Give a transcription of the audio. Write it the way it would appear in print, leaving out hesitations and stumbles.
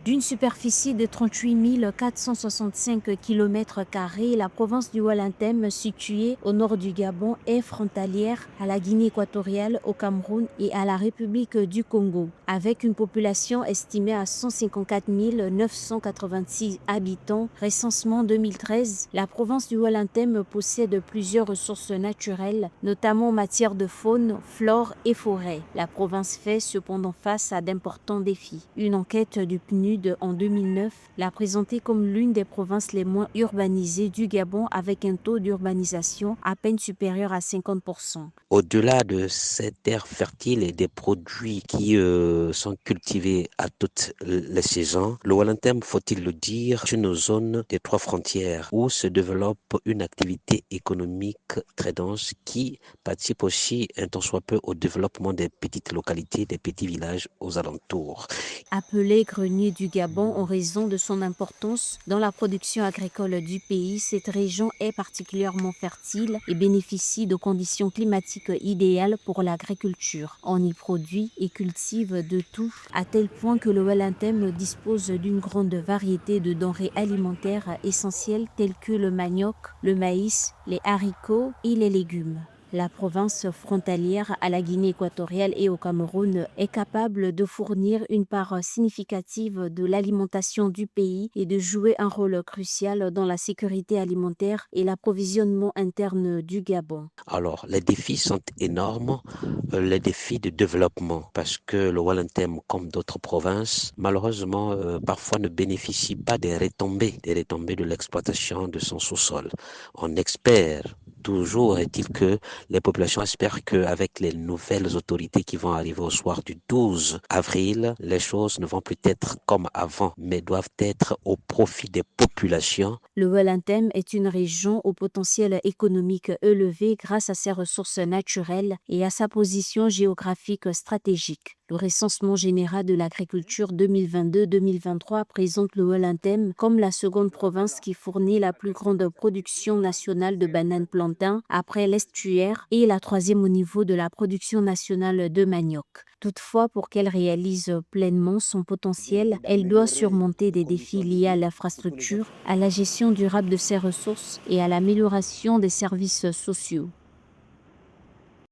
D'une superficie de 38 465 km², la province du Walantem, située au nord du Gabon, est frontalière à la Guinée équatoriale, au Cameroun et à la République du Congo. Avec une population estimée à 154 986 habitants, recensement 2013, la province du Walantem possède plusieurs ressources naturelles, notamment en matière de faune, flore et forêt. La province fait cependant face à d'importants défis. Une enquête du PNUD en 2009 l'a présentée comme l'une des provinces les moins urbanisées du Gabon, avec un taux d'urbanisation à peine supérieur à 50%. Au-delà de ces terres fertiles et des produits qui sont cultivés à toutes les saisons, le Walantem, faut-il le dire, est une zone des trois frontières où se développe une activité économique très dense qui participe aussi un tant soit peu au développement des petites localités, des petits villages aux alentours. Appelé grenier du Gabon en raison de son importance dans la production agricole du pays, cette région est particulièrement fertile et bénéficie de conditions climatiques idéales pour l'agriculture. On y produit et cultive de tout, à tel point que le Walantem dispose d'une grande variété de denrées alimentaires essentielles telles que le manioc, le maïs, les haricots et les légumes. La province frontalière à la Guinée équatoriale et au Cameroun est capable de fournir une part significative de l'alimentation du pays et de jouer un rôle crucial dans la sécurité alimentaire et l'approvisionnement interne du Gabon. Alors, les défis sont énormes, les défis de développement, parce que le Walantem, comme d'autres provinces, malheureusement, parfois ne bénéficie pas des retombées de l'exploitation de son sous-sol. On espère, toujours est-il que les populations espèrent qu'avec les nouvelles autorités qui vont arriver au soir du 12 avril, les choses ne vont plus être comme avant, mais doivent être au profit des populations. Le Walantem est une région au potentiel économique élevé grâce à ses ressources naturelles et à sa position géographique stratégique. Le recensement général de l'agriculture 2022-2023 présente le Walantem comme la seconde province qui fournit la plus grande production nationale de bananes plantains après l'estuaire et la troisième au niveau de la production nationale de manioc. Toutefois, pour qu'elle réalise pleinement son potentiel, elle doit surmonter des défis liés à l'infrastructure, à la gestion durable de ses ressources et à l'amélioration des services sociaux.